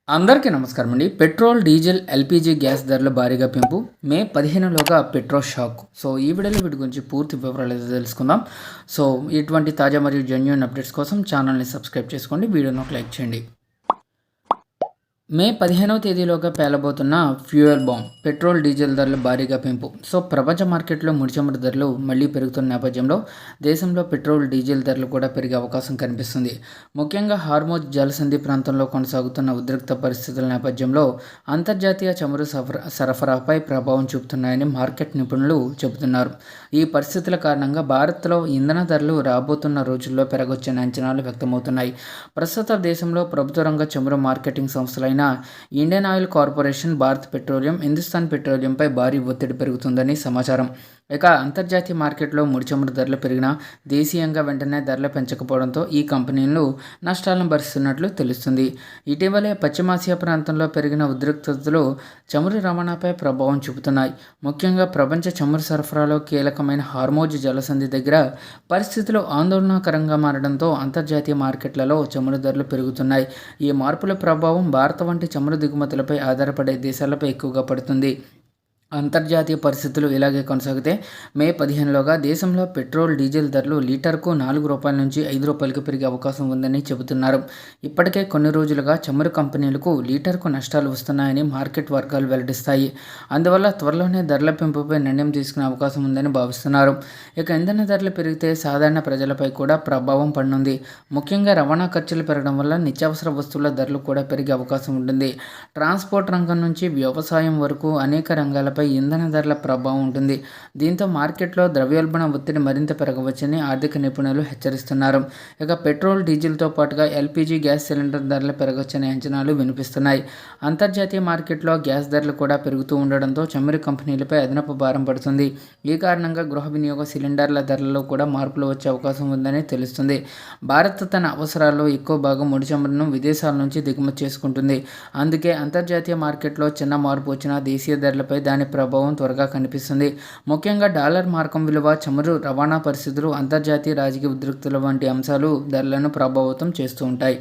అందరికీ నమస్కారం అండి. పెట్రోల్, డీజిల్, ఎల్‌పీజీ గ్యాస్ ధరల భారీగా పెంపు. మే 15లోగా పెట్రోల్ షాక్. సో, ఈ వీడియోలో వీటి గురించి పూర్తి వివరాలైతే తెలుసుకుందాం. సో, ఇటువంటి తాజా మరియు జెన్యూన్ అప్డేట్స్ కోసం ఛానల్‌ని సబ్స్క్రైబ్ చేసుకోండి. వీడియోని ఒక లైక్ చేయండి. మే 15వ తేదీలోగా పేలబోతున్న ఫ్యూయల్ బాంబ్. పెట్రోల్, డీజిల్ ధరలు భారీగా పెంపు. సో, ప్రపంచ మార్కెట్లో ముడి చమురు ధరలు మళ్లీ పెరుగుతున్న నేపథ్యంలో దేశంలో పెట్రోల్, డీజిల్ ధరలు కూడా పెరిగే అవకాశం కనిపిస్తుంది. ముఖ్యంగా హార్మోజ్ జలసంధి ప్రాంతంలో కొనసాగుతున్న ఉద్రిక్త పరిస్థితుల నేపథ్యంలో అంతర్జాతీయ చమురు సరఫరాపై ప్రభావం చూపుతున్నాయని మార్కెట్ నిపుణులు చెబుతున్నారు. ఈ పరిస్థితుల కారణంగా భారత్లో ఇంధన ధరలు రాబోతున్న రోజుల్లో పెరగొచ్చని అంచనాలు వ్యక్తమవుతున్నాయి. ప్రస్తుత దేశంలో ప్రభుత్వ రంగ చమురు మార్కెటింగ్ సంస్థలైన Indian oil corporation, Bharat petroleum, Hindustan పెట్రోలియంపై భారీ ఒత్తిడి పెరుగుతుందని సమాచారం. ఇక అంతర్జాతీయ మార్కెట్లో ముడి చమురు ధరలు పెరిగినా దేశీయంగా వెంటనే ధరలు పెంచకపోవడంతో ఈ కంపెనీలు నష్టాలను భరిస్తున్నట్లు తెలుస్తుంది. ఇటీవలే పశ్చిమాసియా ప్రాంతంలో పెరిగిన ఉద్రిక్తతలు చమురు రవాణాపై ప్రభావం చూపుతున్నాయి. ముఖ్యంగా ప్రపంచ చమురు సరఫరాలో కీలకమైన హార్మోజ్ జలసంధి దగ్గర పరిస్థితులు ఆందోళనకరంగా మారడంతో అంతర్జాతీయ మార్కెట్లలో చమురు ధరలు పెరుగుతున్నాయి. ఈ మార్పుల ప్రభావం భారత వంటి చమురు దిగుమతులపై ఆధారపడే దేశాలపై ఎక్కువగా పడుతుంది. అంతర్జాతీయ పరిస్థితులు ఇలాగే కొనసాగితే మే 15లోగా దేశంలో పెట్రోల్, డీజిల్ ధరలు లీటర్కు రూ. 4 నుంచి రూ. 5కి పెరిగే అవకాశం ఉందని చెబుతున్నారు. ఇప్పటికే కొన్ని రోజులుగా చమురు కంపెనీలకు లీటర్కు నష్టాలు వస్తున్నాయని మార్కెట్ వర్గాలు వెల్లడిస్తాయి. అందువల్ల త్వరలోనే ధరల పెంపుపై నిర్ణయం తీసుకునే అవకాశం ఉందని భావిస్తున్నారు. ఇక ఇంధన ధరలు పెరిగితే సాధారణ ప్రజలపై కూడా ప్రభావం పడనుంది. ముఖ్యంగా రవాణా ఖర్చులు పెరగడం వల్ల నిత్యావసర వస్తువుల ధరలు కూడా పెరిగే అవకాశం ఉంటుంది. ట్రాన్స్పోర్ట్ రంగం నుంచి వ్యవసాయం వరకు అనేక రంగాలపై ఇంధన ధరల ప్రభావం ఉంటుంది. దీంతో మార్కెట్లో ద్రవ్యోల్బణ ఒత్తిడి మరింత పెరగవచ్చని ఆర్థిక నిపుణులు హెచ్చరిస్తున్నారు. ఇక పెట్రోల్, డీజిల్తో పాటుగా ఎల్‌పీజీ గ్యాస్ సిలిండర్ ధరలు పెరగవచ్చనే అంచనాలు వినిపిస్తున్నాయి. అంతర్జాతీయ మార్కెట్లో గ్యాస్ ధరలు కూడా పెరుగుతూ ఉండడంతో చమురు కంపెనీలపై అదనపు భారం పడుతుంది. ఈ కారణంగా గృహ వినియోగ సిలిండర్ల ధరల్లో కూడా మార్పులు వచ్చే అవకాశం ఉందని తెలుస్తుంది. భారత్ తన అవసరాల్లో ఎక్కువ భాగం ముడి చమురును విదేశాల నుంచి దిగుమతి చేసుకుంటుంది. అందుకే అంతర్జాతీయ మార్కెట్లో చిన్న మార్పు వచ్చినా దేశీయ ధరలపై దాని ప్రభావం త్వరగా కనిపిస్తుంది. ముఖ్యంగా డాలర్ మార్కం విలువ, చమురు రవాణా పరిస్థితులు, అంతర్జాతీయ రాజకీయ ఉద్రిక్తతలు వంటి అంశాలు ధరలను ప్రభావితం చేస్తూ ఉంటాయి.